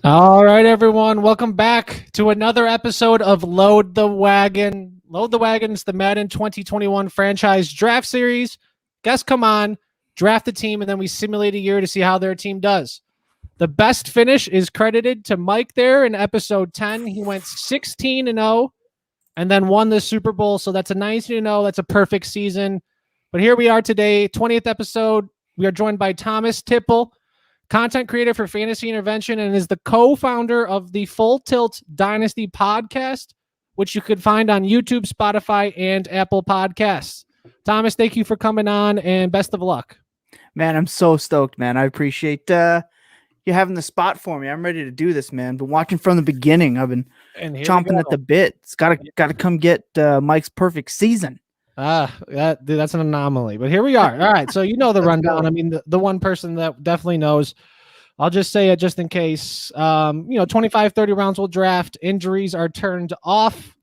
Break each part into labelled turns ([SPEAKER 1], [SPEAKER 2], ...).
[SPEAKER 1] All right, everyone. Welcome back to another episode of Load the Wagon. Load the Wagon is the Madden 2021 franchise draft series. Guests come on, draft the team, and then we simulate a year to see how their team does. The best finish is credited to Mike there in episode 10. He went 16-0 and then won the Super Bowl. So that's a 19-0. That's a perfect season. But here we are today, 20th episode. We are joined by Thomas Tipple, content creator for Fantasy Intervention, and is the co-founder of the Full Tilt Dynasty podcast, which you could find on YouTube, Spotify, and Apple Podcasts. Thomas, thank you for coming on, and best of luck.
[SPEAKER 2] Man, I'm so stoked, man. I appreciate you having the spot for me. I'm ready to do this, man. Been watching from the beginning. I've been chomping at the bit. It's gotta come get Mike's perfect season.
[SPEAKER 1] That's an anomaly, but here we are. All right, so you know the rundown. I mean, the one person that definitely knows. I'll just say it just in case. 25, 30 rounds will draft. Injuries are turned off,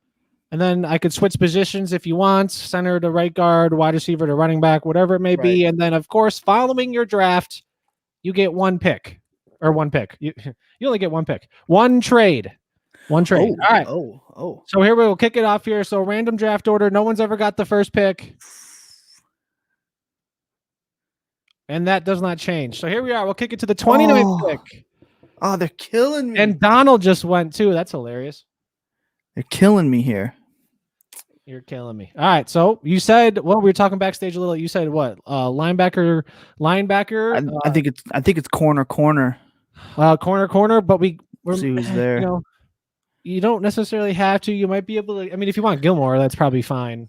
[SPEAKER 1] and then I could switch positions if you want. Center to right guard, wide receiver to running back, whatever it may be. And then, of course, following your draft, you get one pick. You only get one pick. One trade. All right. So here we'll kick it off here. So random draft order. No one's ever got the first pick. And that does not change. So here we are. We'll kick it to the 29th pick.
[SPEAKER 2] Oh, they're killing me.
[SPEAKER 1] And Donald just went too. That's hilarious.
[SPEAKER 2] They're killing me here.
[SPEAKER 1] You're killing me. All right. So you said, well, we were talking backstage a little. You said what? Linebacker.
[SPEAKER 2] I think it's corner.
[SPEAKER 1] Corner. But we're
[SPEAKER 2] see who's there.
[SPEAKER 1] You don't necessarily have to. You might be able to. I mean, if you want Gilmore, that's probably fine.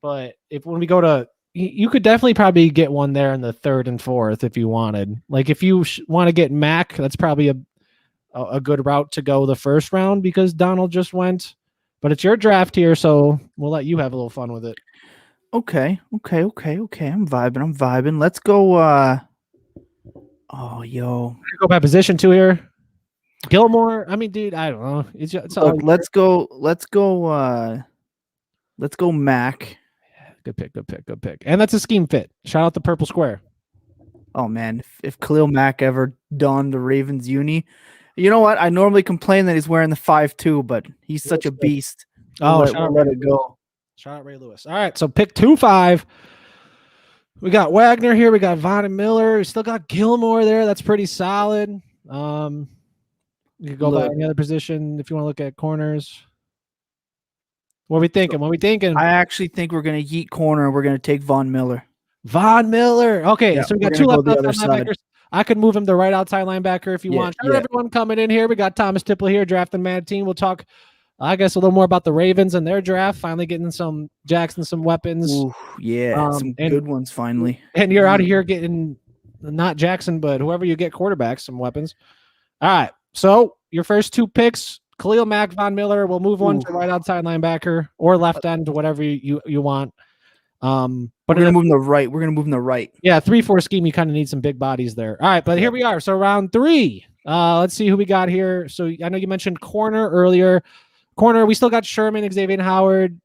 [SPEAKER 1] But when we go to, you could definitely probably get one there in the third and fourth if you wanted. Like if you want to get Mac, that's probably a good route to go the first round because Donald just went. But it's your draft here, so we'll let you have a little fun with it.
[SPEAKER 2] Okay. I'm vibing. Let's go.
[SPEAKER 1] Go by position two here. Gilmore. I mean, dude, I don't know.
[SPEAKER 2] Let's go Mac.
[SPEAKER 1] Good pick. And that's a scheme fit. Shout out the purple square.
[SPEAKER 2] Oh man, if Khalil Mack ever donned the Ravens uni, you know what? I normally complain that he's wearing the 5'2", but he's such a beast.
[SPEAKER 1] Let
[SPEAKER 2] it go.
[SPEAKER 1] Shout out Ray Lewis. All right, so pick 2-5. We got Wagner here. We got Von and Miller. We still got Gilmore there. That's pretty solid. You could go by any other position if you want to look at corners. What are we thinking?
[SPEAKER 2] I actually think we're going to yeet corner. We're going to take Von Miller.
[SPEAKER 1] Okay,
[SPEAKER 2] yeah,
[SPEAKER 1] so we got two left linebackers. I could move him to right outside linebacker if you want. Everyone coming in here. We got Thomas Tipple here, drafting Mad Team. We'll talk, I guess, a little more about the Ravens and their draft. Finally getting some weapons.
[SPEAKER 2] Ooh, some good ones finally.
[SPEAKER 1] And you're out of here getting not Jackson, but whoever you get quarterbacks, some weapons. All right. So your first two picks, Khalil Mack, Von Miller. We'll move one to right outside linebacker or left end, whatever you want.
[SPEAKER 2] But we're gonna move them the right.
[SPEAKER 1] Yeah, 3-4 scheme. You kind of need some big bodies there. All right, but here we are. So round 3. Let's see who we got here. So I know you mentioned corner earlier. Corner, we still got Sherman, Xavier Howard,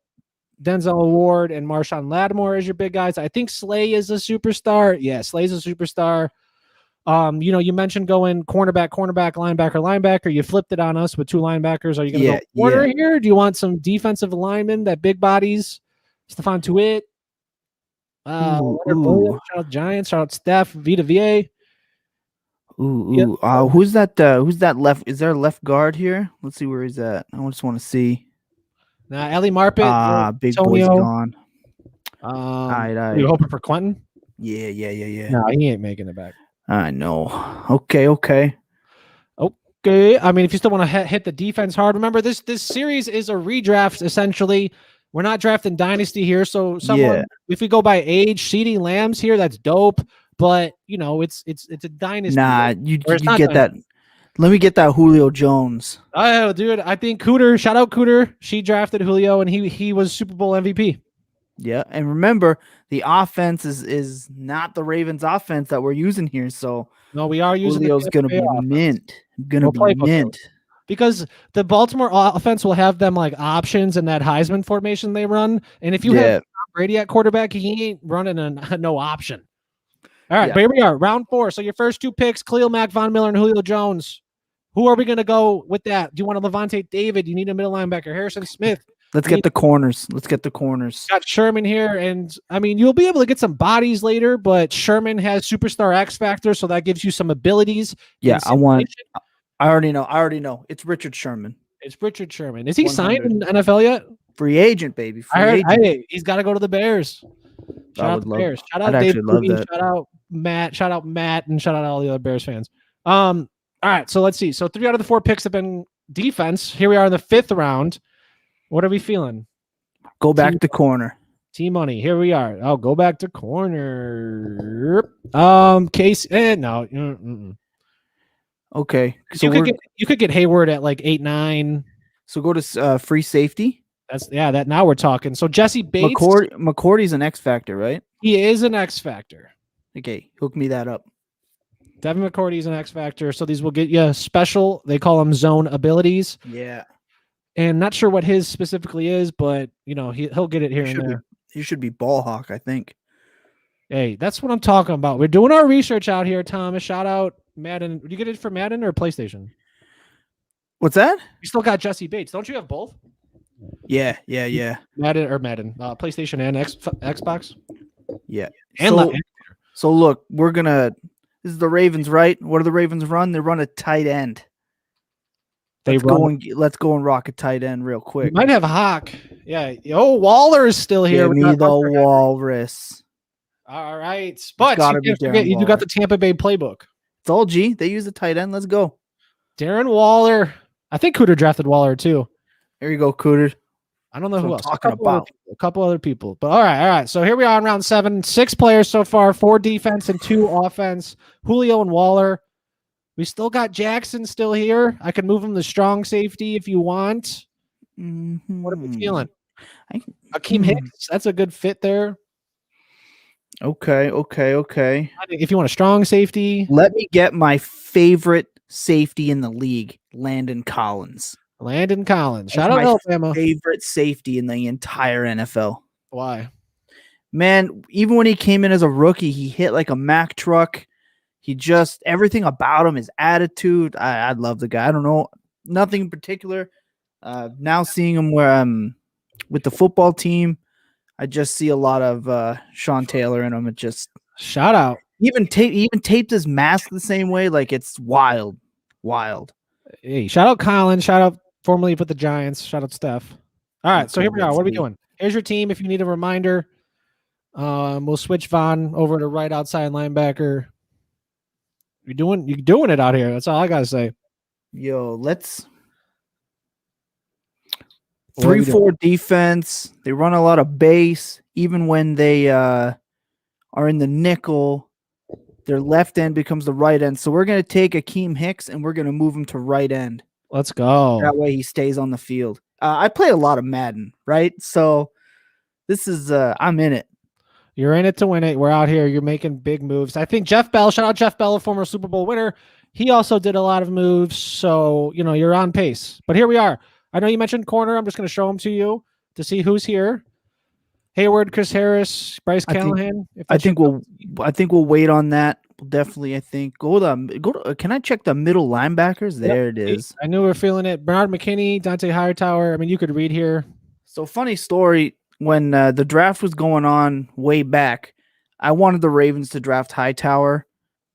[SPEAKER 1] Denzel Ward, and Marshawn Lattimore as your big guys. I think Slay is a superstar. Yeah, Slay's a superstar. You mentioned going cornerback, linebacker. You flipped it on us with two linebackers. Are you going to go corner here? Do you want some defensive linemen, that big bodies? Stephon Tuitt. Shout out Giants. Shout out Steph. Vita VA.
[SPEAKER 2] Who's that left? Is there a left guard here? Let's see where he's at. I just want to see.
[SPEAKER 1] Now, Ellie Marpet.
[SPEAKER 2] Big boy's gone.
[SPEAKER 1] You hoping for Quentin?
[SPEAKER 2] Yeah.
[SPEAKER 1] No, he ain't making it back.
[SPEAKER 2] I know. Okay.
[SPEAKER 1] I mean, if you still want to hit the defense hard, remember this series is a redraft essentially. We're not drafting dynasty here, so if we go by age, CeeDee Lamb's here, that's dope. But it's a dynasty.
[SPEAKER 2] Nah, you get dynasty. That. Let me get that Julio Jones.
[SPEAKER 1] Oh, dude, I think Cooter. Shout out Cooter. She drafted Julio, and he was Super Bowl MVP.
[SPEAKER 2] Yeah, and remember, the offense is not the Ravens' offense that we're using here. So
[SPEAKER 1] no, we are using
[SPEAKER 2] Julio's going to be mint. Mint.
[SPEAKER 1] Because the Baltimore offense will have them like options in that Heisman formation they run, and if you have Brady at quarterback, he ain't running a no option. All right, but here we are, round 4. So your first two picks, Khalil Mack, Von Miller, and Julio Jones. Who are we going to go with that? Do you want a Levante David? You need a middle linebacker. Harrison Smith.
[SPEAKER 2] Let's get the corners. Let's get the corners.
[SPEAKER 1] Got Sherman here, and I mean, you'll be able to get some bodies later, but Sherman has superstar X factor, so that gives you some abilities.
[SPEAKER 2] Yeah, I already know. It's Richard Sherman.
[SPEAKER 1] It's Richard Sherman. Is he 100. Signed in NFL yet?
[SPEAKER 2] Free agent, baby. Agent.
[SPEAKER 1] He's got to go to the Bears. Shout out the Bears. Shout out Dave. Shout out Matt. Shout out Matt, and shout out all the other Bears fans. All right, so let's see. So 3 out of the 4 picks have been defense. Here we are in the 5th round. What are we feeling?
[SPEAKER 2] Go back to corner.
[SPEAKER 1] T-Money. Here we are. Oh, go back to corner. Case. No.
[SPEAKER 2] Okay.
[SPEAKER 1] So you could get Hayward at like 8-9.
[SPEAKER 2] So go to free safety.
[SPEAKER 1] That now we're talking. So Jesse Bates.
[SPEAKER 2] McCourty's an X factor, right?
[SPEAKER 1] He is an X factor.
[SPEAKER 2] Okay, hook me that up.
[SPEAKER 1] Devin McCourty's an X factor. So these will get you special. They call them zone abilities.
[SPEAKER 2] Yeah.
[SPEAKER 1] And not sure what his specifically is, but he'll get it here and there.
[SPEAKER 2] He should be ball hawk, I think.
[SPEAKER 1] Hey, that's what I'm talking about. We're doing our research out here, Thomas. Shout out Madden. Did you get it for Madden or PlayStation?
[SPEAKER 2] What's that?
[SPEAKER 1] You still got Jesse Bates. Don't you have both?
[SPEAKER 2] Yeah.
[SPEAKER 1] Madden, PlayStation and Xbox.
[SPEAKER 2] Yeah.
[SPEAKER 1] And
[SPEAKER 2] so look, this is the Ravens, right? What do the Ravens run? They run a tight end. Let's go and rock a tight end real quick.
[SPEAKER 1] We might have Hawk. Yeah. Waller is still here.
[SPEAKER 2] Give me the Walrus.
[SPEAKER 1] All right. But you can't forget, you do got the Tampa Bay playbook.
[SPEAKER 2] It's all G. They use a tight end. Let's go.
[SPEAKER 1] Darren Waller. I think Cooter drafted Waller too.
[SPEAKER 2] There you go, Cooter.
[SPEAKER 1] I don't know who else.
[SPEAKER 2] A
[SPEAKER 1] couple other people. But all right. So here we are in round 7. 6 players so far, 4 defense and 2 offense. Julio and Waller. We still got Jackson still here. I can move him to strong safety if you want.
[SPEAKER 2] Mm-hmm.
[SPEAKER 1] What are we feeling? Akeem Hicks. That's a good fit there.
[SPEAKER 2] Okay.
[SPEAKER 1] If you want a strong safety.
[SPEAKER 2] Let me get my favorite safety in the league, Landon Collins.
[SPEAKER 1] Shout out Alabama.
[SPEAKER 2] Favorite safety in the entire NFL.
[SPEAKER 1] Why?
[SPEAKER 2] Man, even when he came in as a rookie, he hit like a Mack truck. Everything about him, his attitude. I love the guy. I don't know, nothing in particular. Now seeing him with the football team, I just see a lot of Sean Taylor in him. It just
[SPEAKER 1] shout out.
[SPEAKER 2] Even taped his mask the same way. Like it's wild.
[SPEAKER 1] Hey, shout out Colin. Shout out formerly with the Giants. Shout out Steph. All right, so here we are. What are we doing? Here's your team. If you need a reminder, we'll switch Vaughn over to right outside linebacker. You're doing it out here. That's all I gotta say.
[SPEAKER 2] Yo, let's 3-4 defense. They run a lot of base, even when they are in the nickel. Their left end becomes the right end. So we're gonna take Akeem Hicks and we're gonna move him to right end.
[SPEAKER 1] Let's go.
[SPEAKER 2] That way he stays on the field. I play a lot of Madden, right? So this is I'm in it.
[SPEAKER 1] You're in it to win it. We're out here. You're making big moves. I think Jeff Bell, shout out Jeff Bell, a former Super Bowl winner. He also did a lot of moves. So, you're on pace. But here we are. I know you mentioned corner. I'm just going to show them to you to see who's here. Hayward, Chris Harris, Bryce Callahan.
[SPEAKER 2] I think we'll wait on that. We'll definitely, I think. Go to can I check the middle linebackers? There it is.
[SPEAKER 1] I knew we were feeling it. Bernard McKinney, Dante Hightower. I mean, you could read here.
[SPEAKER 2] So funny story. When the draft was going on way back, I wanted the Ravens to draft Hightower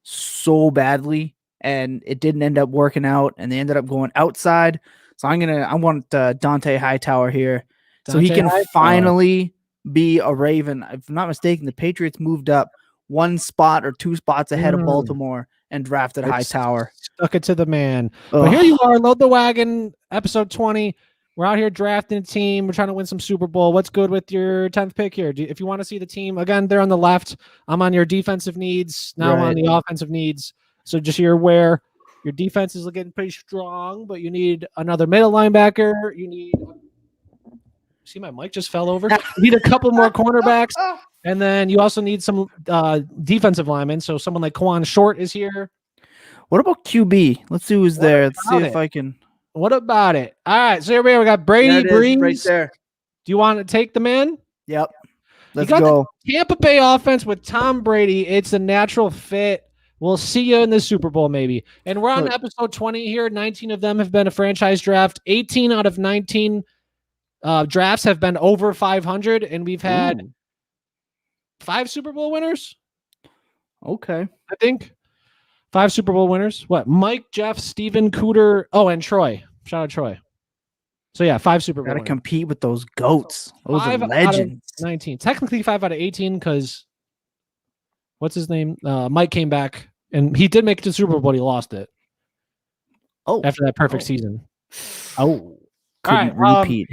[SPEAKER 2] so badly, and it didn't end up working out, and they ended up going outside. So I want Dante Hightower here, so he can finally be a Raven. If I'm not mistaken, the Patriots moved up 1 spot or 2 spots ahead of Baltimore and drafted Hightower.
[SPEAKER 1] Stuck it to the man. But here you are, Load the Wagon, episode 20. We're out here drafting a team. We're trying to win some Super Bowl. What's good with your 10th pick here? If you want to see the team, again, they're on the left. I'm on your defensive needs. Now I'm on the offensive needs. So just so you're aware, your defense is looking pretty strong, but you need another middle linebacker. You need – see, my mic just fell over. You need a couple more cornerbacks. And then you also need some defensive linemen. So someone like Quan Short is here.
[SPEAKER 2] What about QB? Let's see who's there. Let's see if I can –
[SPEAKER 1] What about it? All right, so here we are. We got Brady Breeze
[SPEAKER 2] right there.
[SPEAKER 1] Do you want to take them in?
[SPEAKER 2] Yep. Let's go.
[SPEAKER 1] The Tampa Bay offense with Tom Brady. It's a natural fit. We'll see you in the Super Bowl, maybe. And we're on episode 20 here. 19 of them have been a franchise draft. 18 out of 19 drafts have been over 500, and we've had 5 Super Bowl winners.
[SPEAKER 2] Okay.
[SPEAKER 1] I think 5 Super Bowl winners. What? Mike, Jeff, Steven, Cooter, and Troy. Shout out Troy. So yeah, 5 Super Bowl winners.
[SPEAKER 2] Gotta compete with those goats. Those are legends.
[SPEAKER 1] 19. Technically 5 out of 18 because what's his name? Mike came back and he did make it to the Super Bowl, but he lost it. After that perfect season.
[SPEAKER 2] Couldn't repeat.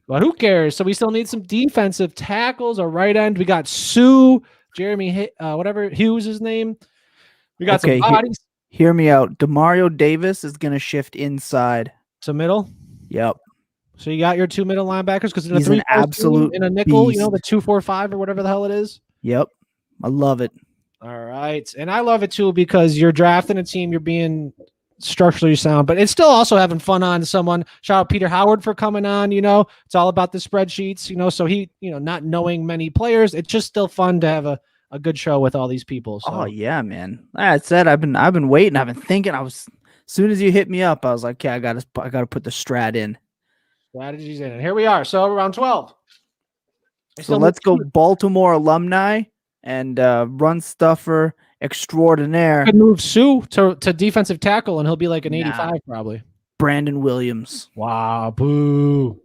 [SPEAKER 1] But who cares? So we still need some defensive tackles. A right end. We got Sue, Jeremy, whatever Hughes his name. We got some bodies.
[SPEAKER 2] Hear me out. Demario Davis is gonna shift inside.
[SPEAKER 1] So middle.
[SPEAKER 2] Yep.
[SPEAKER 1] So you got your 2 middle linebackers because
[SPEAKER 2] he's an absolute
[SPEAKER 1] in a nickel.
[SPEAKER 2] beast.
[SPEAKER 1] You know, the 2-4-5 or whatever the hell it is.
[SPEAKER 2] Yep. I love it.
[SPEAKER 1] All right. And I love it too because you're drafting a team, you're being structurally sound, but it's still also having fun on someone. Shout out Peter Howard for coming on. It's all about the spreadsheets, so he, not knowing many players, it's just still fun to have a good show with all these people. So.
[SPEAKER 2] Oh yeah, man. Like I said, I've been waiting. I've been thinking. As soon as you hit me up, I was like, okay, I gotta put the strat in.
[SPEAKER 1] Strategies in. And here we are. So around 12.
[SPEAKER 2] So let's go Baltimore alumni and run stuffer extraordinaire.
[SPEAKER 1] Could move Sue to defensive tackle and he'll be like an 85 probably.
[SPEAKER 2] Brandon Williams.
[SPEAKER 1] Wow, boo.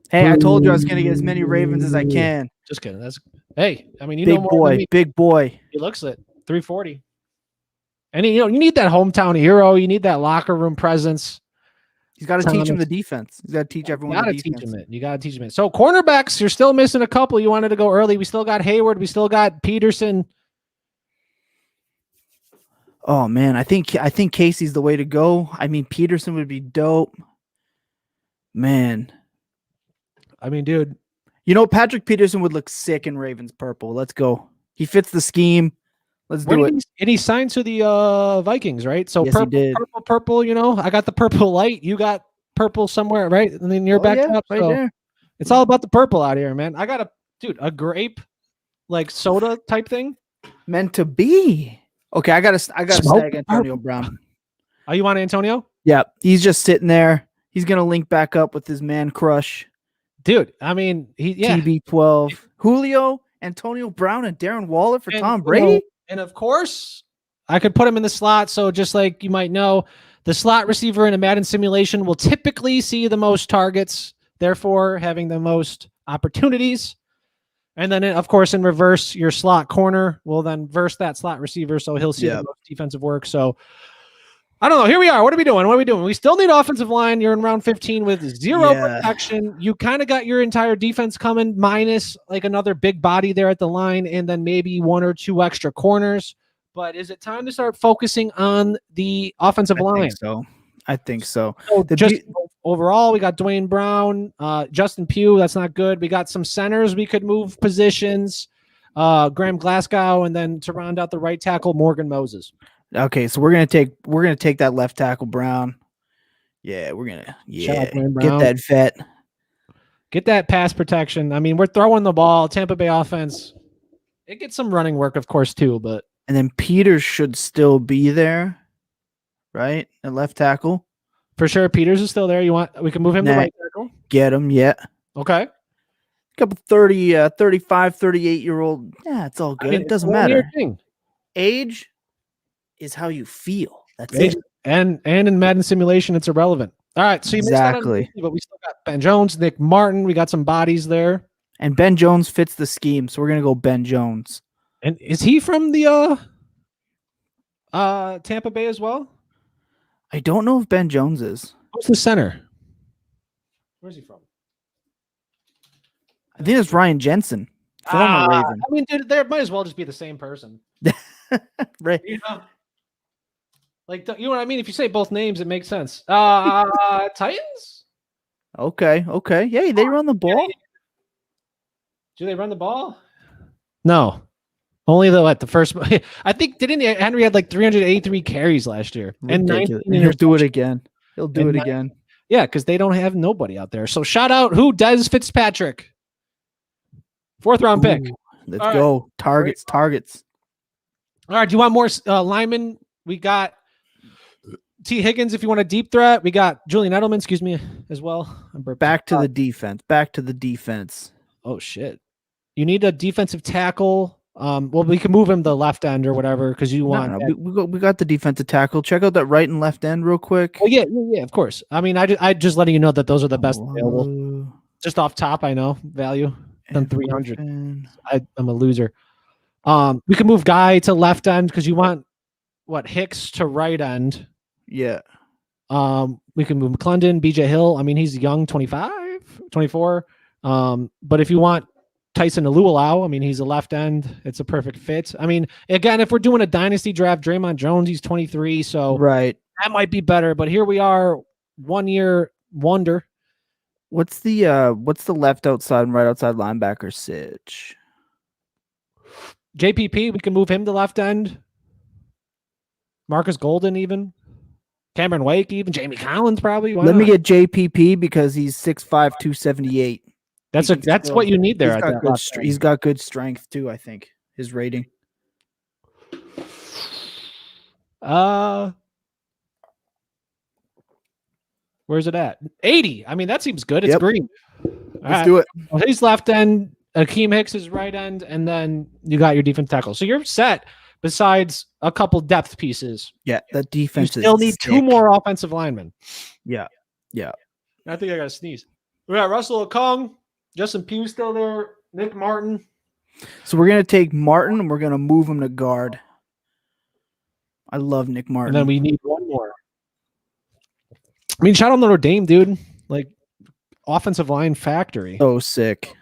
[SPEAKER 2] Hey, I told you I was gonna get as many Ravens as I can.
[SPEAKER 1] Just kidding. Hey, I mean,
[SPEAKER 2] big boy.
[SPEAKER 1] He looks it. 340. And you need that hometown hero. You need that locker room presence.
[SPEAKER 2] He's got to teach him the defense. He's got to teach everyone the defense.
[SPEAKER 1] You got to teach him it. So cornerbacks, you're still missing a couple. You wanted to go early. We still got Hayward. We still got Peterson.
[SPEAKER 2] Oh man, I think Casey's the way to go. I mean, Peterson would be dope. Man.
[SPEAKER 1] I mean, dude.
[SPEAKER 2] Patrick Peterson would look sick in Ravens purple. Let's go. He fits the scheme. Let's do it.
[SPEAKER 1] And he signed to the Vikings, right? So
[SPEAKER 2] yes, he did.
[SPEAKER 1] Purple, I got the purple light. You got purple somewhere, right? And then you're back up.
[SPEAKER 2] Right
[SPEAKER 1] so
[SPEAKER 2] there.
[SPEAKER 1] It's all about the purple out here, man. I got a grape like soda type thing.
[SPEAKER 2] Meant to be. Okay, I gotta snag Antonio Brown.
[SPEAKER 1] Oh, you want Antonio?
[SPEAKER 2] Yeah, he's just sitting there. He's gonna link back up with his man crush.
[SPEAKER 1] Dude, I mean,
[SPEAKER 2] TB12. Julio, Antonio Brown, and Darren Waller for Tom Brady.
[SPEAKER 1] And of course, I could put him in the slot. So just like you might know, the slot receiver in a Madden simulation will typically see the most targets, therefore having the most opportunities. And then, of course, in reverse, your slot corner will then verse that slot receiver, so he'll see the most defensive work. So I don't know. Here we are. What are we doing? We still need offensive line. You're in round 15 with 0 protection. You kind of got your entire defense coming, minus like another big body there at the line, and then maybe 1 or 2 extra corners. But is it time to start focusing on the offensive line?
[SPEAKER 2] I think so.
[SPEAKER 1] Overall, we got Dwayne Brown, Justin Pugh. That's not good. We got some centers we could move positions. Graham Glasgow, and then to round out the right tackle, Morgan Moses.
[SPEAKER 2] Okay, so we're gonna take that left tackle Brown. Yeah, we're gonna get that vet.
[SPEAKER 1] Get that pass protection. I mean, we're throwing the ball. Tampa Bay offense. It gets some running work, of course, too.
[SPEAKER 2] And then Peters should still be there, right? At left tackle.
[SPEAKER 1] For sure, Peters is still there. We can move him to right tackle.
[SPEAKER 2] Get him, yeah.
[SPEAKER 1] Okay.
[SPEAKER 2] Couple 35, 38-year-old. Yeah, it's all good. I mean, it doesn't matter. Age is how you feel. That's it.
[SPEAKER 1] And in Madden simulation, it's irrelevant. All right, so you missed out on but we still got Ben Jones, Nick Martin. We got some bodies there.
[SPEAKER 2] And Ben Jones fits the scheme, so we're gonna go Ben Jones.
[SPEAKER 1] And is he from the Tampa Bay as well?
[SPEAKER 2] I don't know if Ben Jones is.
[SPEAKER 1] Who's the center? Where's he from?
[SPEAKER 2] I think it's Ryan Jensen. Former Raven.
[SPEAKER 1] I mean, dude, there might as well just be the same person.
[SPEAKER 2] Right.
[SPEAKER 1] Like, you know what I mean? If you say both names, it makes sense. Titans?
[SPEAKER 2] Okay. Yeah, they run the ball.
[SPEAKER 1] Do they run the ball? No. Only the first. I think Henry had like 383 carries last year.
[SPEAKER 2] Ridiculous. And he'll do it again. He'll do it again.
[SPEAKER 1] Yeah, because they don't have nobody out there. So shout out Des Fitzpatrick. 4th round pick.
[SPEAKER 2] Let's go. Targets.
[SPEAKER 1] All right. Do you want more linemen? We got T. Higgins if you want a deep threat. We got Julian Edelman, excuse me, as well.
[SPEAKER 2] Back to the defense. Back to the defense.
[SPEAKER 1] Oh, shit. You need a defensive tackle. Well, we can move him to left end or whatever because you want.
[SPEAKER 2] We got the defensive tackle. Check out that right and left end real quick.
[SPEAKER 1] Oh, yeah, of course. I mean, I just letting you know that those are the best available. Just off top, I know value. Done 300. I'm a loser. We can move Guy to left end because you want Hicks to right end.
[SPEAKER 2] Yeah.
[SPEAKER 1] We can move McClendon, BJ Hill. I mean, he's young, 25, 24. But if you want Tyson Alualau, I mean, he's a left end. It's a perfect fit. I mean, again, if we're doing a dynasty draft, Draymond Jones, he's 23, so
[SPEAKER 2] right,
[SPEAKER 1] that might be better. But here we are, 1 year wonder.
[SPEAKER 2] What's the left outside and right outside linebacker sitch?
[SPEAKER 1] JPP, we can move him to left end. Marcus Golden, even Cameron Wake, even Jamie Collins, probably.
[SPEAKER 2] Let me get JPP because he's 6'5", 278.
[SPEAKER 1] That's what you need there.
[SPEAKER 2] He's got good strength too. I think his rating.
[SPEAKER 1] Where's it at? 80. I mean, that seems good. It's green.
[SPEAKER 2] Let's do it.
[SPEAKER 1] Well, he's left end. Akeem Hicks is right end, and then you got your defense tackle. So you're set. Besides a couple depth pieces.
[SPEAKER 2] Yeah, that defense.
[SPEAKER 1] You still need 2 more offensive linemen.
[SPEAKER 2] Yeah.
[SPEAKER 1] I think I got to sneeze. We got Russell Okung. Justin Pugh still there. Nick Martin.
[SPEAKER 2] So we're gonna take Martin and we're gonna move him to guard. I love Nick Martin.
[SPEAKER 1] And then we need 1 more. I mean, shout out Notre Dame, dude. Like offensive line factory.
[SPEAKER 2] So sick.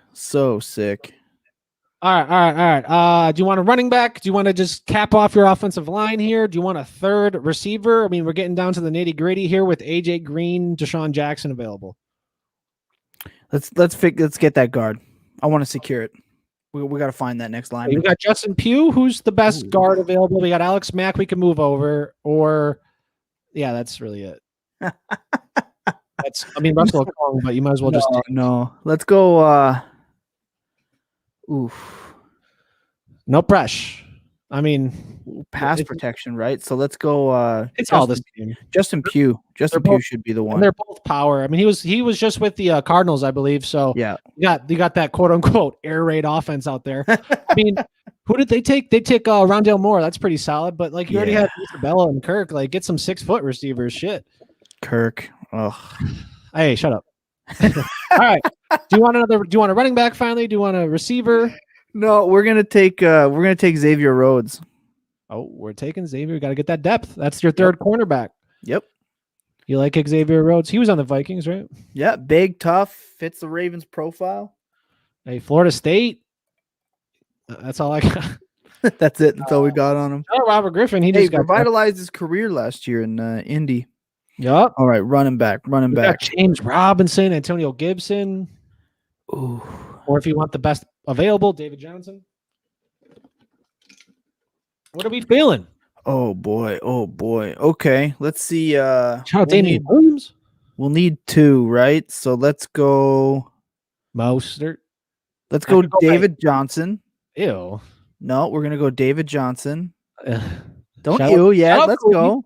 [SPEAKER 1] All right. Do you want a running back? Do you want to just cap off your offensive line here? Do you want a third receiver? I mean, we're getting down to the nitty gritty here with AJ Green, Deshaun Jackson available.
[SPEAKER 2] Let's get that guard. I want to secure it. We got to find that next line.
[SPEAKER 1] We got Justin Pugh, who's the best guard available. We got Alex Mack. We can move over, or that's really it. Russell Okung, but you might as well
[SPEAKER 2] no. Let's go.
[SPEAKER 1] No pressure. I mean,
[SPEAKER 2] pass protection, right? So let's go.
[SPEAKER 1] It's all this game.
[SPEAKER 2] Justin Pugh. Pugh should be the one.
[SPEAKER 1] And they're both power. I mean, he was just with the Cardinals, I believe. So
[SPEAKER 2] yeah,
[SPEAKER 1] you got that quote unquote air raid offense out there. I mean, who did they take? They took Rondale Moore. That's pretty solid. But like you already have Isabella and Kirk. Like get some 6-foot receivers. Shit.
[SPEAKER 2] Kirk. Oh.
[SPEAKER 1] Hey, shut up. All right. Do you want a running back finally? Do you want a receiver?
[SPEAKER 2] No, we're gonna take Xavier Rhodes.
[SPEAKER 1] Oh, we're taking Xavier. We got to get that depth. That's your third cornerback.
[SPEAKER 2] Yep.
[SPEAKER 1] You like Xavier Rhodes? He was on the Vikings, right?
[SPEAKER 2] Yeah, big, tough, fits the Ravens profile.
[SPEAKER 1] Hey, Florida State. That's all I got.
[SPEAKER 2] That's it. That's all we got on him.
[SPEAKER 1] Oh, Robert Griffin. He just
[SPEAKER 2] revitalized his career last year in Indy.
[SPEAKER 1] Yep.
[SPEAKER 2] All right, running back.
[SPEAKER 1] James Robinson, Antonio Gibson.
[SPEAKER 2] Ooh.
[SPEAKER 1] Or if you want the best available, David Johnson. What are we feeling?
[SPEAKER 2] Oh boy. Okay, let's see.
[SPEAKER 1] Damian Williams.
[SPEAKER 2] We'll need 2, right? So let's go.
[SPEAKER 1] Mostert.
[SPEAKER 2] Let's go David Johnson.
[SPEAKER 1] Ew.
[SPEAKER 2] No, we're gonna go David Johnson. Don't
[SPEAKER 1] you?
[SPEAKER 2] Yeah, let's go.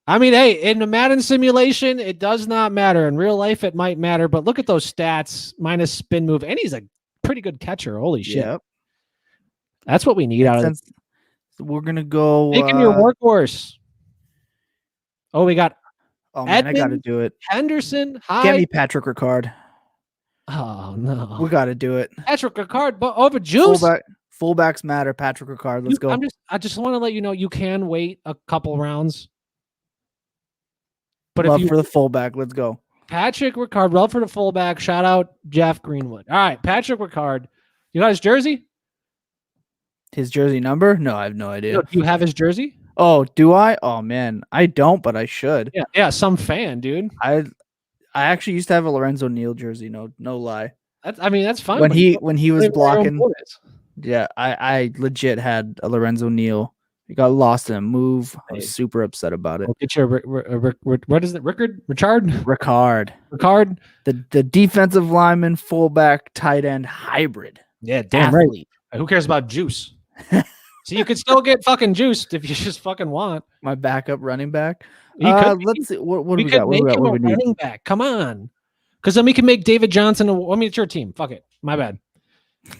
[SPEAKER 1] I mean, hey, in the Madden simulation, it does not matter. In real life, it might matter, but look at those stats minus spin move, and he's a pretty good catcher. Holy shit!
[SPEAKER 2] Yep.
[SPEAKER 1] That's what we need out of it.
[SPEAKER 2] We're gonna go.
[SPEAKER 1] Making your workhorse. Oh, we got.
[SPEAKER 2] Oh man, Edmund, I gotta do it.
[SPEAKER 1] Henderson,
[SPEAKER 2] get me Patrick Ricard.
[SPEAKER 1] Oh no,
[SPEAKER 2] we gotta do it.
[SPEAKER 1] Patrick Ricard, but over Juice.
[SPEAKER 2] Fullbacks matter. Patrick Ricard. Let's go.
[SPEAKER 1] I just want to let you know you can wait a couple rounds. But
[SPEAKER 2] love for the fullback. Let's go.
[SPEAKER 1] Patrick Ricard, love for the fullback. Shout out Jeff Greenwood. All right, Patrick Ricard. You got his jersey?
[SPEAKER 2] His jersey number? No, I have no idea.
[SPEAKER 1] Do you have his jersey?
[SPEAKER 2] Oh, do I? Oh man, I don't, but I should.
[SPEAKER 1] Yeah, some fan, dude.
[SPEAKER 2] I actually used to have a Lorenzo Neal jersey. No lie.
[SPEAKER 1] That's fine.
[SPEAKER 2] When he was blocking. Yeah, I legit had a Lorenzo Neal. He got lost in a move. I was super upset about it.
[SPEAKER 1] Get your what is it? Ricard.
[SPEAKER 2] The defensive lineman, fullback, tight end hybrid.
[SPEAKER 1] Yeah, damn athlete. Right. Who cares about Juice? So you could still get fucking juiced if you just fucking want.
[SPEAKER 2] My backup running back.
[SPEAKER 1] Let's
[SPEAKER 2] see. What do we got? What do we need?
[SPEAKER 1] Running back. Come on. Because then we can make David Johnson. It's your team. Fuck it. My bad.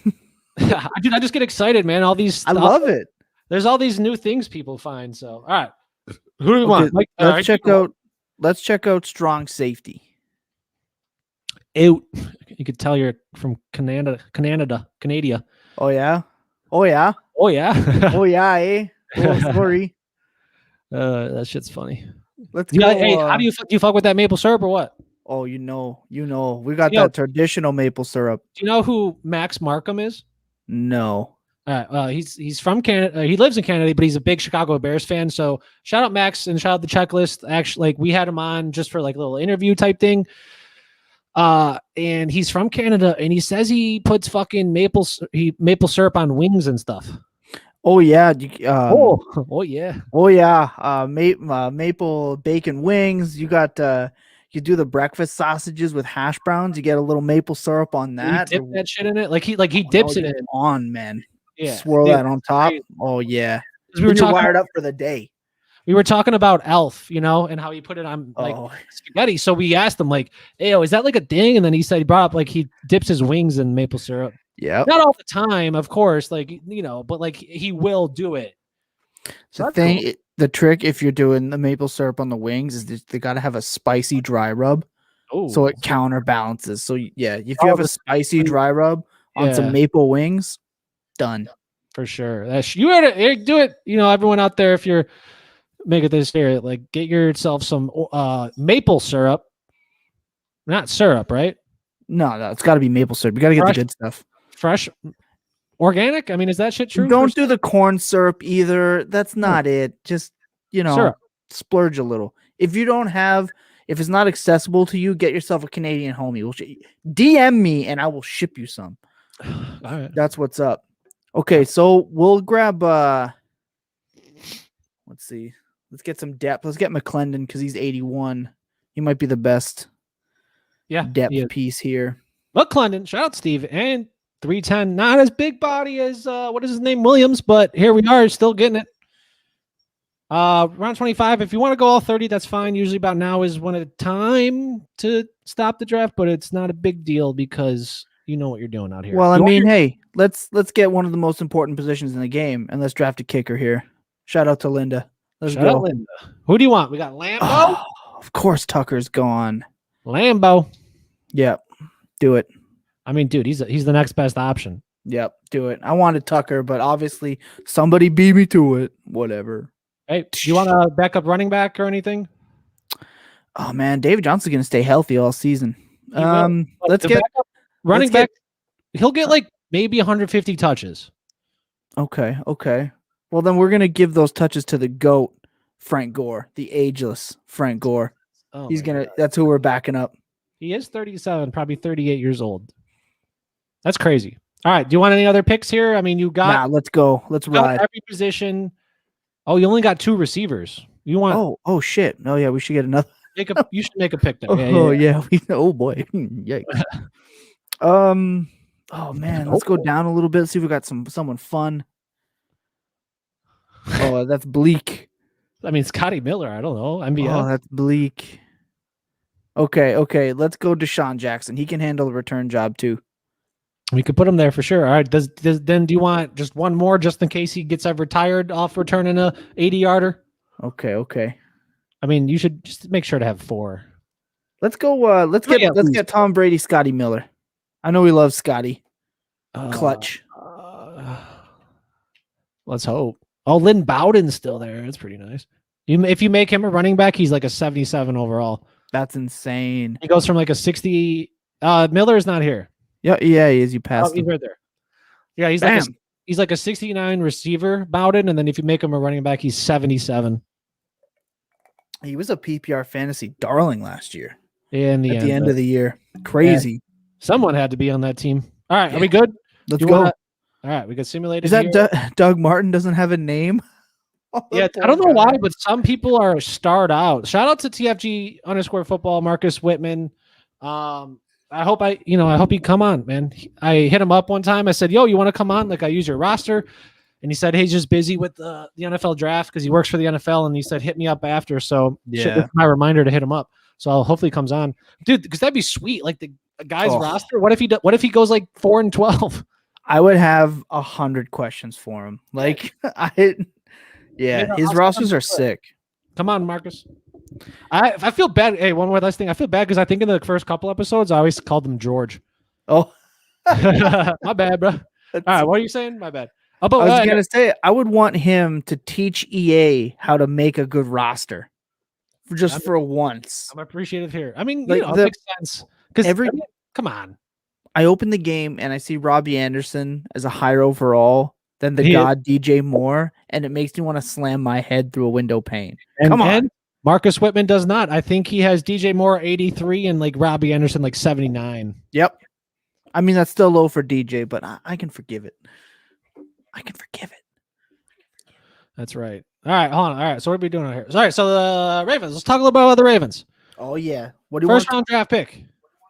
[SPEAKER 1] Dude, I just get excited, man. All these.
[SPEAKER 2] I love it.
[SPEAKER 1] There's all these new things people find. So, all right. Who do we want?
[SPEAKER 2] Let's check out strong safety.
[SPEAKER 1] You could tell you're from Canada.
[SPEAKER 2] Oh yeah. Eh? Oh, sorry.
[SPEAKER 1] That shit's funny.
[SPEAKER 2] Let's go.
[SPEAKER 1] Hey, how do you fuck with that maple syrup or what?
[SPEAKER 2] Oh, you know, we got that traditional maple syrup.
[SPEAKER 1] Do you know who Max Markham is?
[SPEAKER 2] No.
[SPEAKER 1] He's from Canada. He lives in Canada, but he's a big Chicago Bears fan. So shout out Max and shout out the checklist. Actually, we had him on just for a little interview type thing. And he's from Canada, and he says he puts fucking maple syrup on wings and stuff.
[SPEAKER 2] Oh yeah. Maple bacon wings. You got you do the breakfast sausages with hash browns. You get a little maple syrup on that.
[SPEAKER 1] You dip that shit in it, like he dips it in.
[SPEAKER 2] On man.
[SPEAKER 1] Yeah.
[SPEAKER 2] Swirl that on top. Oh yeah.
[SPEAKER 1] We were
[SPEAKER 2] wired up for the day.
[SPEAKER 1] We were talking about Elf, and how he put it on spaghetti. So we asked him hey, is that a thing? And then he said he brought up he dips his wings in maple syrup.
[SPEAKER 2] Yeah.
[SPEAKER 1] Not all the time, of course, but he will do it. So
[SPEAKER 2] the trick if you're doing the maple syrup on the wings is they got to have a spicy dry rub.
[SPEAKER 1] Ooh.
[SPEAKER 2] So it counterbalances. So yeah, if you have a spicy dry rub on some maple wings, done.
[SPEAKER 1] For sure. You had to do it, everyone out there, if you're making this here, get yourself some maple syrup. Not syrup, right?
[SPEAKER 2] No, it's got to be maple syrup. You got to get the good stuff.
[SPEAKER 1] Fresh, organic. I mean, is that shit true?
[SPEAKER 2] Don't do the corn syrup either. That's not it. Just
[SPEAKER 1] syrup.
[SPEAKER 2] Splurge a little. If it's not accessible to you, get yourself a Canadian homie. DM me and I will ship you some.
[SPEAKER 1] All right.
[SPEAKER 2] That's what's up. Okay, so we'll grab. Let's see. Let's get some depth. Let's get McClendon because he's 81. He might be the best. Depth piece here.
[SPEAKER 1] McClendon, shout out Steve, and 310, not as big body as what is his name, Williams, but here we are, still getting it. Round 25. If you want to go all 30, that's fine. Usually about now is when it's time to stop the draft, but it's not a big deal because you know what you're doing out here.
[SPEAKER 2] Well, hey, let's get one of the most important positions in the game, and let's draft a kicker here. Shout out to Linda. Let's go.
[SPEAKER 1] Linda. Who do you want? We got Lambo.
[SPEAKER 2] Oh, of course, Tucker's gone.
[SPEAKER 1] Lambo.
[SPEAKER 2] Yep, do it.
[SPEAKER 1] I mean, dude, he's the next best option.
[SPEAKER 2] Yep, do it. I wanted Tucker, but obviously somebody beat me to it. Whatever.
[SPEAKER 1] Hey, do you want a backup running back or anything?
[SPEAKER 2] Oh man, David Johnson's gonna stay healthy all season. Let's get
[SPEAKER 1] running back. He'll get maybe 150 touches.
[SPEAKER 2] Okay. Well, then we're gonna give those touches to the GOAT, Frank Gore, the ageless Frank Gore. Oh, that's who we're backing up.
[SPEAKER 1] He is 37, probably 38 years old. That's crazy. All right. Do you want any other picks here? I mean, you got.
[SPEAKER 2] Nah, let's go. Let's ride.
[SPEAKER 1] Every position. Oh, you only got 2 receivers. You want?
[SPEAKER 2] Oh shit. Oh yeah, we should get another.
[SPEAKER 1] You should make a pick though.
[SPEAKER 2] Yeah. Oh boy. Yikes. Oh man, let's go down a little bit. See if we got someone fun. Oh, that's bleak.
[SPEAKER 1] I mean, Scotty Miller. I don't know.
[SPEAKER 2] Oh, that's bleak. Okay. Let's go Deshaun Jackson. He can handle the return job too.
[SPEAKER 1] We could put him there for sure. All right. Then do you want just one more just in case he gets retired off returning a 80-yarder?
[SPEAKER 2] Okay.
[SPEAKER 1] I mean, you should just make sure to have 4.
[SPEAKER 2] Let's go. Let's get Tom Brady, Scotty Miller. I know we love Scotty. Clutch.
[SPEAKER 1] Let's hope. Oh, Lynn Bowden's still there. That's pretty nice. If you make him a running back, he's a 77 overall.
[SPEAKER 2] That's insane.
[SPEAKER 1] He goes from a 60. Miller's not here.
[SPEAKER 2] Yeah, he is. You passed him.
[SPEAKER 1] He's right there. Yeah, he's like a 69 receiver, Bowden, and then if you make him a running back, he's 77.
[SPEAKER 2] He was a PPR fantasy darling last year.
[SPEAKER 1] Yeah, at
[SPEAKER 2] the end of the year. Crazy.
[SPEAKER 1] Yeah. Someone had to be on that team. All right, are we good?
[SPEAKER 2] Let's go.
[SPEAKER 1] All right, we got simulated.
[SPEAKER 2] Is that Doug Martin doesn't have a name?
[SPEAKER 1] Yeah, I don't know why, but some people are starred out. Shout out to TFG_football, Marcus Whitman. I hope he come on, man. I hit him up one time. I said, yo, you want to come on? I use your roster. and he said he's just busy with the NFL draft because he works for the NFL, and he said hit me up after. So that's my reminder to hit him up. So hopefully he comes on, dude, because that'd be sweet. Like the guy's roster. What if he goes like 4-12?
[SPEAKER 2] I would have 100 questions for him. Like his rosters are sick.
[SPEAKER 1] Come on, Marcus. I feel bad. Hey, one more last thing. I feel bad because I think in the first couple episodes I always called him George.
[SPEAKER 2] Oh,
[SPEAKER 1] my bad, bro. All right, what are you saying? My bad.
[SPEAKER 2] I was gonna say I would want him to teach EA how to make a good roster, for once.
[SPEAKER 1] I'm appreciative here. I mean,
[SPEAKER 2] like
[SPEAKER 1] it makes sense because come on.
[SPEAKER 2] I open the game and I see Robbie Anderson as a higher overall than the god DJ Moore, and it makes me want to slam my head through a window pane. Come on.
[SPEAKER 1] Marcus Whitman does not. I think he has DJ Moore 83 and like Robbie Anderson like 79.
[SPEAKER 2] Yep. I mean, that's still low for DJ, but I can forgive it.
[SPEAKER 1] That's right. All right, hold on. All right, so what are we doing here? All right, so the Ravens. Let's talk a little bit about the Ravens.
[SPEAKER 2] Oh yeah. What do you
[SPEAKER 1] First round draft pick?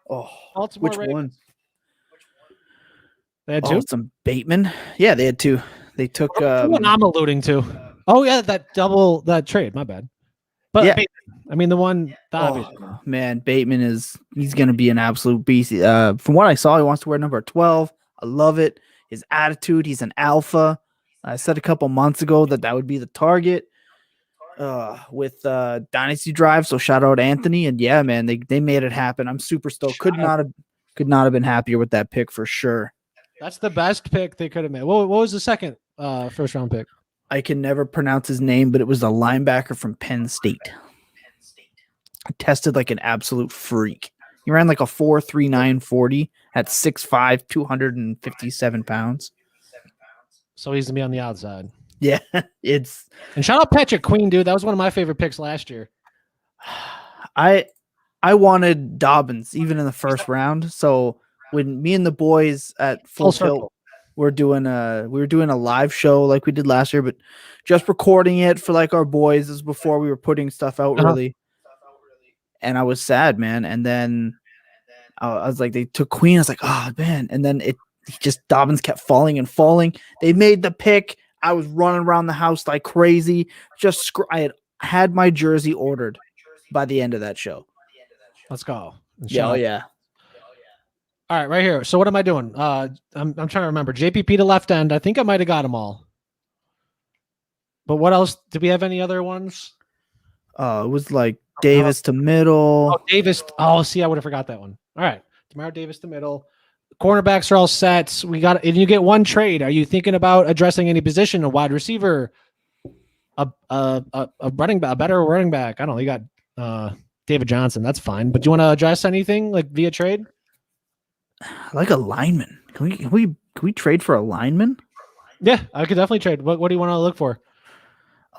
[SPEAKER 2] Oh,
[SPEAKER 1] Baltimore
[SPEAKER 2] which
[SPEAKER 1] Ravens.
[SPEAKER 2] one?
[SPEAKER 1] They had two.
[SPEAKER 2] Some Bateman. Yeah, they had two. They took
[SPEAKER 1] what I'm alluding to. Oh yeah, that trade. My bad. But yeah. Bateman, I mean the one.
[SPEAKER 2] Man, Bateman he's gonna be an absolute beast. From what I saw, he wants to wear number 12. I love it. His attitude. He's an alpha. I said a couple months ago that would be the target with Dynasty Drive. So shout out Anthony. And yeah, man, they made it happen. I'm super stoked. Could not have been happier with that pick for sure.
[SPEAKER 1] That's the best pick they could have made. What was the second first round pick?
[SPEAKER 2] I can never pronounce his name, but it was a linebacker from Penn State. Tested like an absolute freak. He ran like a 4.39 40 at 6'5", 257 pounds.
[SPEAKER 1] So he's gonna be on the outside.
[SPEAKER 2] Yeah, and
[SPEAKER 1] shout out Patrick Queen, dude. That was one of my favorite picks last year.
[SPEAKER 2] I wanted Dobbins even in the first round. So when me and the boys at Full Tilt were doing a live show like we did last year, but just recording it for like our boys. This was before we were putting stuff out really. And I was sad, man. And then I was like, they took Queen. I was like, oh man. And then Dobbins kept falling and falling. They made the pick. I was running around the house like crazy. I had my jersey ordered by the end of that show.
[SPEAKER 1] Let's go.
[SPEAKER 2] Yeah.
[SPEAKER 1] All right, right here. So what am I doing? I'm trying to remember. JPP to left end. I think I might have got them all. But what else? Did we have any other ones?
[SPEAKER 2] It was like Davis to middle.
[SPEAKER 1] Oh, Davis. Oh, see, I would have forgot that one. All right. Tomorrow, Davis to middle. Cornerbacks are all set. And you get one trade. Are you thinking about addressing any position? A wide receiver, a better running back? I don't know. You got David Johnson. That's fine. But do you want to address anything like via trade?
[SPEAKER 2] Like a lineman. Can we trade for a lineman?
[SPEAKER 1] Yeah, I could definitely trade. What do you want to look for?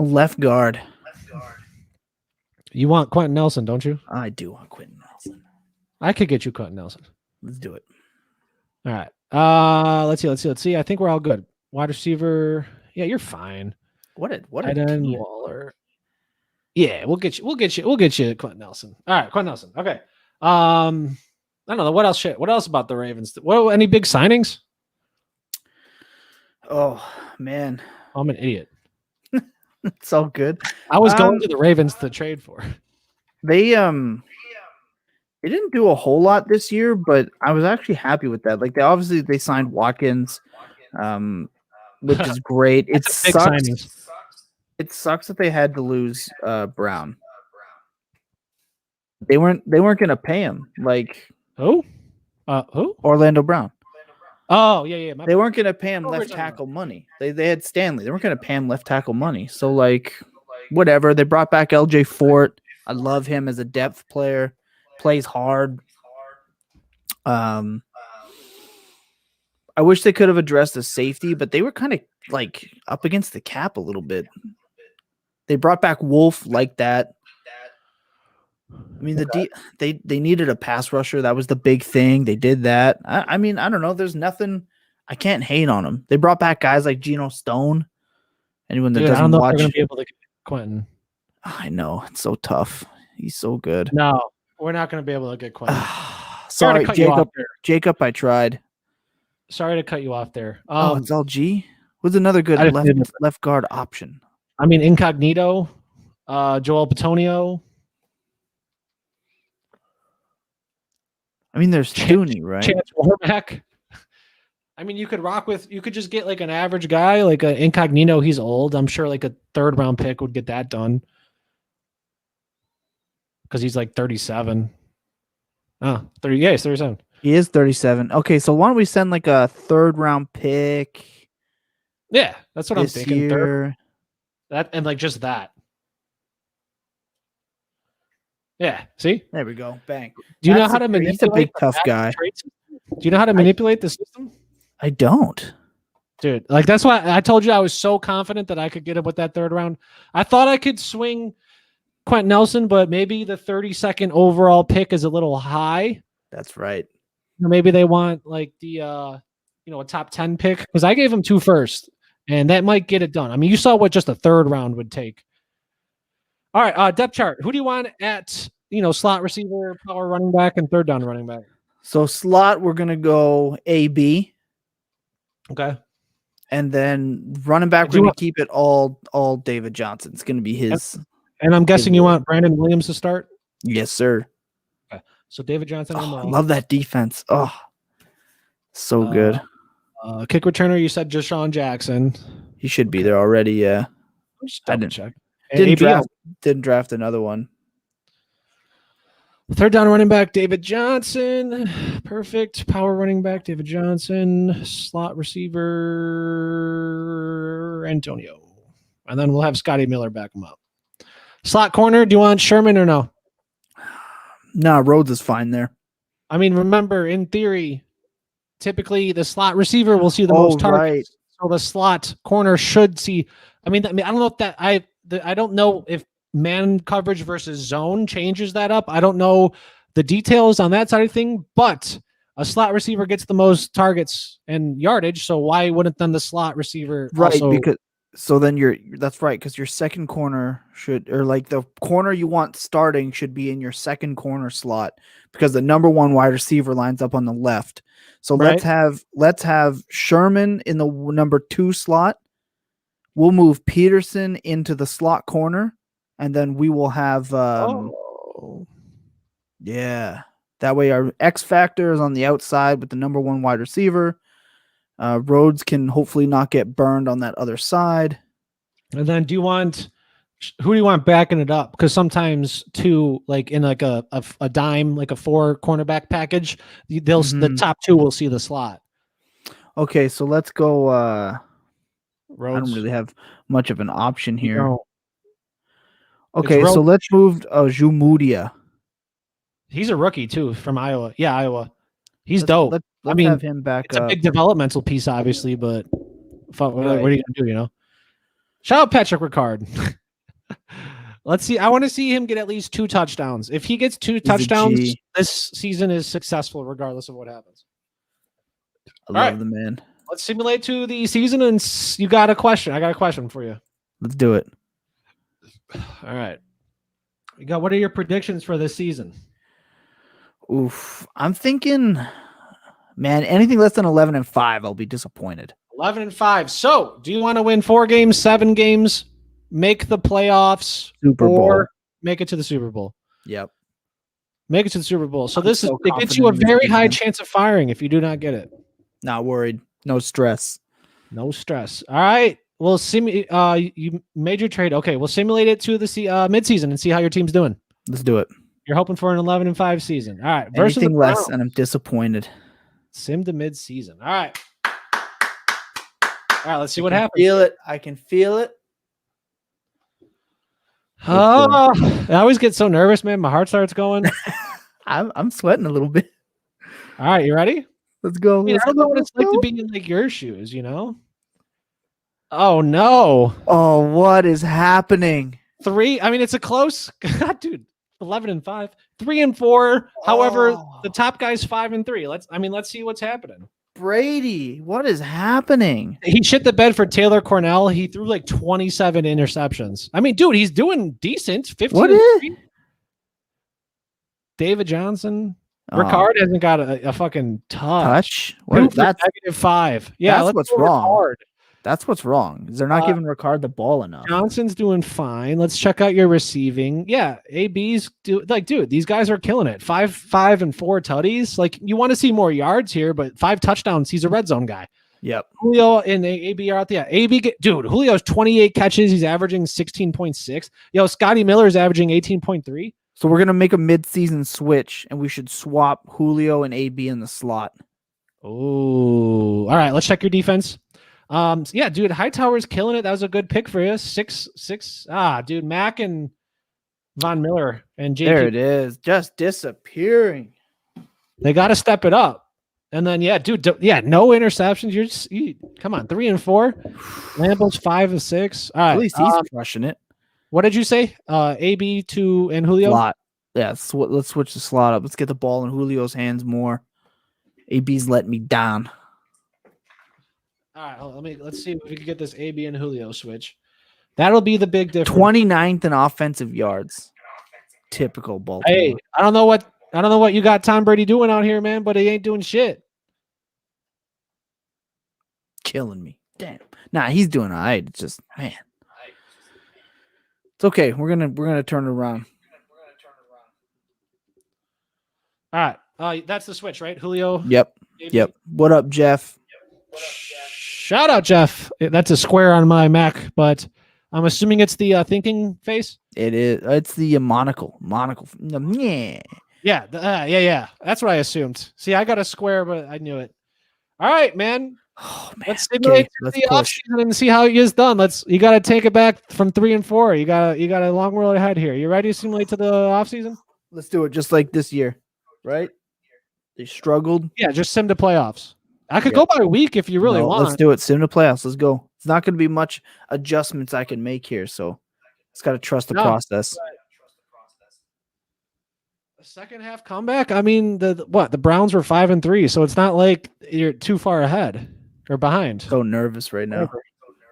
[SPEAKER 2] A left guard.
[SPEAKER 1] You want Quentin Nelson, don't you?
[SPEAKER 2] I do want Quentin Nelson.
[SPEAKER 1] I could get you Quentin Nelson.
[SPEAKER 2] Let's do it.
[SPEAKER 1] All right. Let's see. I think we're all good. Wide receiver. Yeah, you're fine.
[SPEAKER 2] What a
[SPEAKER 1] Waller. Yeah, we'll get you Quentin Nelson. All right, Quentin Nelson. Okay. I don't know what else. What else about the Ravens? Any big signings?
[SPEAKER 2] Oh man,
[SPEAKER 1] I'm an idiot.
[SPEAKER 2] It's all good.
[SPEAKER 1] I was going to the Ravens to trade for.
[SPEAKER 2] They didn't do a whole lot this year, but I was actually happy with that. Like they signed Watkins, which is great. It sucks. It sucks that they had to lose Brown. They weren't going to pay him. Like
[SPEAKER 1] who? Who?
[SPEAKER 2] Orlando Brown.
[SPEAKER 1] Oh yeah.
[SPEAKER 2] They weren't going to pay him left tackle money. They had Stanley. They weren't going to pay him left tackle money. So like, whatever. They brought back LJ Fort. I love him as a depth player. Plays hard. I wish they could have addressed the safety, but they were kind of like up against the cap a little bit. They brought back Wolf like that. I mean, they needed a pass rusher. That was the big thing. They did that. I mean, I don't know. There's nothing. I can't hate on them. They brought back guys like Geno Stone. Anyone that doesn't watch,
[SPEAKER 1] they're going to be able to get Quentin.
[SPEAKER 2] I know it's so tough. He's so good.
[SPEAKER 1] No, we're not going to be able to get Quentin.
[SPEAKER 2] Sorry, Jacob. I tried.
[SPEAKER 1] Sorry to cut you off there.
[SPEAKER 2] It's all G. Who's another good left guard option?
[SPEAKER 1] I mean, Incognito, Joel Bitonio.
[SPEAKER 2] I mean, there's Tooney, right?
[SPEAKER 1] Chance Warmack. I mean, you could just get like an average guy, like an Incognito. He's old. I'm sure like a 3rd round pick would get that done because he's like 37. Oh, 30. Yeah, he's 37.
[SPEAKER 2] He is 37. Okay, so why don't we send like a 3rd round pick?
[SPEAKER 1] Yeah, that's what I'm thinking.
[SPEAKER 2] Year.
[SPEAKER 1] That and like just that. Yeah, see?
[SPEAKER 2] There we go. Bang.
[SPEAKER 1] Do you know how to manipulate?
[SPEAKER 2] He's a big tough guy.
[SPEAKER 1] Do you know how to manipulate the system?
[SPEAKER 2] I don't.
[SPEAKER 1] Dude, like that's why I told you I was so confident that I could get him with that 3rd round. I thought I could swing Quentin Nelson, but maybe the 32nd overall pick is a little high.
[SPEAKER 2] That's right.
[SPEAKER 1] Maybe they want like the a top 10 pick because I gave him 2 first, and that might get it done. I mean, you saw what just a 3rd round would take. All right, depth chart. Who do you want at slot receiver, power running back, and 3rd down running back?
[SPEAKER 2] So slot, we're gonna go AB.
[SPEAKER 1] Okay.
[SPEAKER 2] And then running back, we're gonna keep it all David Johnson. It's gonna be his.
[SPEAKER 1] And I'm guessing you want Brandon Williams to start?
[SPEAKER 2] Yes, sir.
[SPEAKER 1] Okay. So David Johnson.
[SPEAKER 2] I love that defense. Oh, so good.
[SPEAKER 1] Kick returner, you said Deshaun Jackson.
[SPEAKER 2] He should be there already. Yeah.
[SPEAKER 1] I didn't check.
[SPEAKER 2] Didn't draft another one.
[SPEAKER 1] 3rd down running back, David Johnson. Perfect. Power running back, David Johnson. Slot receiver, Antonio. And then we'll have Scotty Miller back him up. Slot corner, do you want Sherman or no?
[SPEAKER 2] No, Rhodes is fine there.
[SPEAKER 1] I mean, remember, in theory, typically the slot receiver will see the most targets. Right. So the slot corner should see. I mean, I don't know if I don't know if man coverage versus zone changes that up. I don't know the details on that side of thing, but a slot receiver gets the most targets and yardage. So why wouldn't then the slot receiver
[SPEAKER 2] that's right, because your second corner like the corner you want starting should be in your second corner slot because the number 1 wide receiver lines up on the left. So let's have Sherman in the number 2 slot. We'll move Peterson into the slot corner, and then we will have that way our X factor is on the outside with the number 1 wide receiver. Rhodes can hopefully not get burned on that other side.
[SPEAKER 1] And then who do you want backing it up? Because sometimes too, like in like a dime, like a 4 cornerback package, the top 2 will see the slot.
[SPEAKER 2] Okay, so let's go.
[SPEAKER 1] Rhodes.
[SPEAKER 2] I don't really have much of an option here.
[SPEAKER 1] No.
[SPEAKER 2] Okay, so let's move Jumudia.
[SPEAKER 1] He's a rookie too from Iowa. Yeah, Iowa. He's dope.
[SPEAKER 2] Let's have him back.
[SPEAKER 1] It's a big developmental piece, obviously, but what are you gonna do? Shout out Patrick Ricard. Let's see. I want to see him get at least 2 touchdowns. If he gets 2 touchdowns, this season is successful, regardless of what happens.
[SPEAKER 2] I love the man.
[SPEAKER 1] Let's simulate to the season, and you got a question. I got a question for you.
[SPEAKER 2] Let's do it.
[SPEAKER 1] All right. What are your predictions for this season?
[SPEAKER 2] Oof. I'm thinking, man, anything less than 11-5, I'll be disappointed.
[SPEAKER 1] 11-5. So, do you want to win 4 games, 7 games, make the playoffs, or make it to the Super Bowl?
[SPEAKER 2] Yep.
[SPEAKER 1] Make it to the Super Bowl. So it gets you a very high chance of firing if you do not get it.
[SPEAKER 2] Not worried. No stress.
[SPEAKER 1] No stress. All right. We'll you made your trade. Okay, we'll simulate it to the midseason and see how your team's doing.
[SPEAKER 2] Let's do it.
[SPEAKER 1] You're hoping for an 11-5 season. All right.
[SPEAKER 2] Versus anything less, and I'm disappointed.
[SPEAKER 1] Sim to midseason. All right. All right. Let's see what happens.
[SPEAKER 2] I can feel it.
[SPEAKER 1] Oh, I always get so nervous, man. My heart starts going.
[SPEAKER 2] I'm sweating a little bit.
[SPEAKER 1] All right, you ready?
[SPEAKER 2] Let's go.
[SPEAKER 1] I don't know what it's like to be in like your shoes, Oh no!
[SPEAKER 2] Oh, what is happening?
[SPEAKER 1] 3. I mean, it's a close, dude. 11-5, 3-4. However, the top guy's 5-3. Let's see what's happening.
[SPEAKER 2] Brady, what is happening?
[SPEAKER 1] He shit the bed for Taylor Cornell. He threw like 27 interceptions. I mean, dude, he's doing decent. 15.
[SPEAKER 2] What is?
[SPEAKER 1] David Johnson. Ricard hasn't got a fucking touch.
[SPEAKER 2] What? That's
[SPEAKER 1] -5. Yeah,
[SPEAKER 2] that's what's wrong.
[SPEAKER 1] Hard.
[SPEAKER 2] That's what's wrong. Is they're not giving Ricard the ball enough.
[SPEAKER 1] Johnson's doing fine. Let's check out your receiving. Yeah, AB's dude, these guys are killing it. 5 and 4 tutties. Like, you want to see more yards here, but 5 touchdowns. He's a red zone guy.
[SPEAKER 2] Yep.
[SPEAKER 1] Julio and AB are out there. Dude, Julio's 28 catches. He's averaging 16.6. Yo, Scotty Miller's averaging 18.3.
[SPEAKER 2] So we're gonna make a mid-season switch, and we should swap Julio and AB in the slot.
[SPEAKER 1] Oh, all right. Let's check your defense. Yeah, dude, Hightower's killing it. That was a good pick for you. 6. Dude, Mac and Von Miller and JP.
[SPEAKER 2] There it is, just disappearing.
[SPEAKER 1] They got to step it up. And then, yeah, dude, no interceptions. Come on, 3 and 4. Lambo's 5 and 6. All right,
[SPEAKER 2] at least he's crushing it.
[SPEAKER 1] What did you say? AB to and Julio.
[SPEAKER 2] Slot. Yeah, let's switch the slot up. Let's get the ball in Julio's hands more. AB's letting me down.
[SPEAKER 1] All right, let's see if we can get this AB and Julio switch. That'll be the big difference.
[SPEAKER 2] 29th in offensive yards. Typical Baltimore.
[SPEAKER 1] Hey, I don't know what you got Tom Brady doing out here, man, but he ain't doing shit.
[SPEAKER 2] Killing me. Damn. Nah, he's doing all right. It's just, man. It's okay. We're gonna turn it around.
[SPEAKER 1] All right. That's the switch, right? Julio.
[SPEAKER 2] Yep. Yep. What up, Jeff?
[SPEAKER 1] Shout out, Jeff. That's a square on my Mac, but I'm assuming it's the thinking face.
[SPEAKER 2] It is. It's the monocle. Yeah.
[SPEAKER 1] Yeah. That's what I assumed. See, I got a square, but I knew it. All right, man.
[SPEAKER 2] Oh, man.
[SPEAKER 1] Let's simulate the offseason and see how he is done. You got to take it back from 3 and 4. You got a long road ahead here. You ready to simulate to the offseason?
[SPEAKER 2] Let's do it just like this year, right? They struggled.
[SPEAKER 1] Yeah, just sim to playoffs. I could go by week if you really want.
[SPEAKER 2] Let's do it. Sim to playoffs. Let's go. It's not going to be much adjustments I can make here, so it's got to trust the process.
[SPEAKER 1] A second half comeback. I mean, the Browns were 5 and 3, so it's not like you're too far ahead or behind.
[SPEAKER 2] So nervous right now.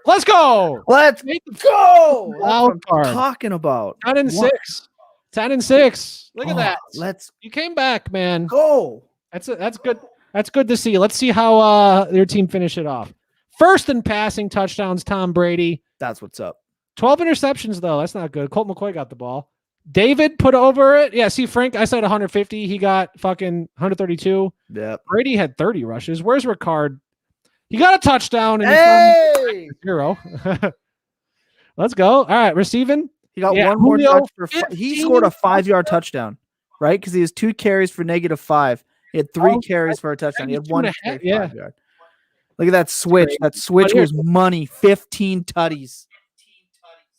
[SPEAKER 1] Let's go.
[SPEAKER 2] Let's go.
[SPEAKER 1] Wild card.
[SPEAKER 2] Talking about
[SPEAKER 1] 10 and 6. 10 and 6. Look at that. You came back, man.
[SPEAKER 2] Go.
[SPEAKER 1] That's good. That's good to see. Let's see how your team finish it off. First in passing touchdowns, Tom Brady.
[SPEAKER 2] That's what's up.
[SPEAKER 1] 12 interceptions, though. That's not good. Colt McCoy got the ball. David put over it. Yeah, see, Frank, I said 150. He got fucking 132.
[SPEAKER 2] Yep.
[SPEAKER 1] Brady had 30 rushes. Where's Ricard? He got a touchdown. And
[SPEAKER 2] hey!
[SPEAKER 1] 0. Let's go. All right, receiving.
[SPEAKER 2] He got one more touch for he scored a 5-yard touchdown, right? Because he has 2 carries for -5. He had 3 carries for a touchdown. He had 1 carry for 5-yard. Look at that switch. That switch was money. 15 tutties.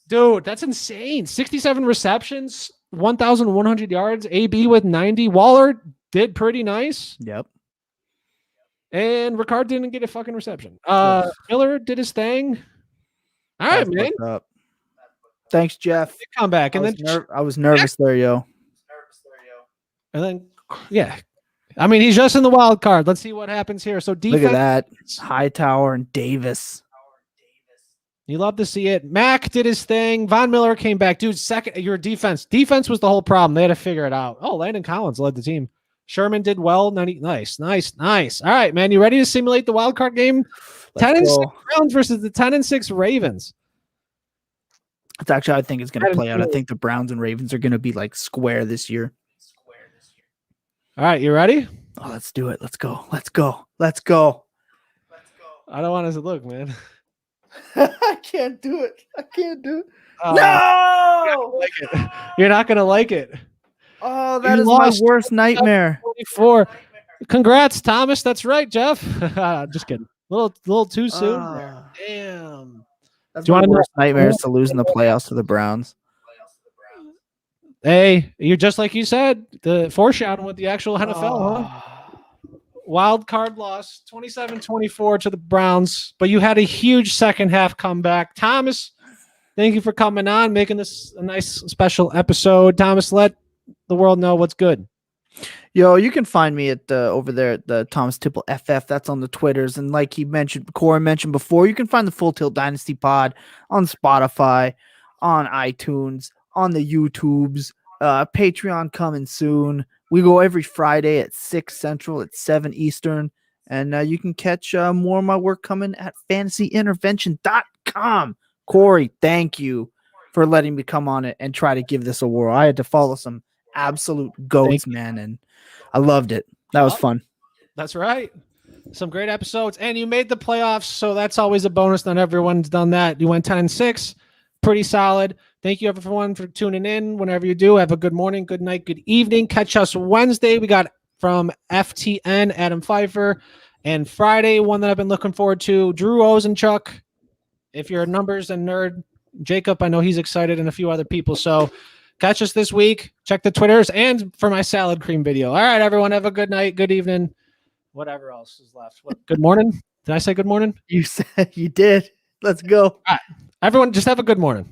[SPEAKER 1] Dude, that's insane. 67 receptions, 1,100 yards. AB with 90. Waller did pretty nice.
[SPEAKER 2] Yep.
[SPEAKER 1] And Ricard didn't get a fucking reception. Miller did his thing. All right, man.
[SPEAKER 2] Thanks, Jeff.
[SPEAKER 1] Come back. And
[SPEAKER 2] I was nervous there, yo.
[SPEAKER 1] And then, yeah. I mean, he's just in the wild card. Let's see what happens here. So defense.
[SPEAKER 2] Look at that. Hightower and Davis.
[SPEAKER 1] You love to see it. Mac did his thing. Von Miller came back. Dude, your defense. Defense was the whole problem. They had to figure it out. Oh, Landon Collins led the team. Sherman did well. Nice. All right, man. You ready to simulate the wild card game? 10 and 6 Browns versus the 10 and 6 Ravens.
[SPEAKER 2] It's actually, I think it's going to play out. I think the Browns and Ravens are going to be like square this year.
[SPEAKER 1] All right, you ready?
[SPEAKER 2] Oh, let's do it. Let's go.
[SPEAKER 1] I don't want us to look, man.
[SPEAKER 2] I can't do it.
[SPEAKER 1] No! You're not going to like it.
[SPEAKER 2] Oh, that is my worst nightmare.
[SPEAKER 1] 24. Congrats, Thomas. That's right, Jeff. Just kidding. Little too soon. Damn.
[SPEAKER 2] That's my worst nightmare is to lose in the playoffs to the Browns.
[SPEAKER 1] Hey, you're just like you said, the foreshadowing with the actual NFL, huh? Wild card loss, 27-24 to the Browns, but you had a huge second half comeback. Thomas, thank you for coming on, making this a nice special episode. Thomas, let the world know what's good.
[SPEAKER 2] Yo, you can find me at over there at the Thomas Tipple FF. That's on the Twitters. And like Corey mentioned before, you can find the Full Tilt Dynasty Pod on Spotify, on iTunes, on the YouTubes, Patreon coming soon. We go every Friday at 6 Central, at 7 Eastern, And you can catch more of my work coming at fantasyintervention.com. Corey, thank you for letting me come on it and try to give this a whirl. I had to follow some absolute goats, man, and I loved it. That was fun.
[SPEAKER 1] That's right. Some great episodes, and you made the playoffs, so that's always a bonus. Not everyone's done that. You went 10-6, pretty solid. Thank you, everyone, for tuning in. Whenever you do, have a good morning, good night, good evening. Catch us Wednesday. We got from FTN, Adam Pfeiffer, and Friday, one that I've been looking forward to, Drew Ozenchuk. If you're a numbers and nerd, Jacob, I know he's excited, and a few other people. So catch us this week. Check the Twitters and for my salad cream video. All right, everyone, have a good night, good evening. Whatever else is left. Good morning. Did I say good morning?
[SPEAKER 2] You said you did. Let's go.
[SPEAKER 1] All right. Everyone, just have a good morning.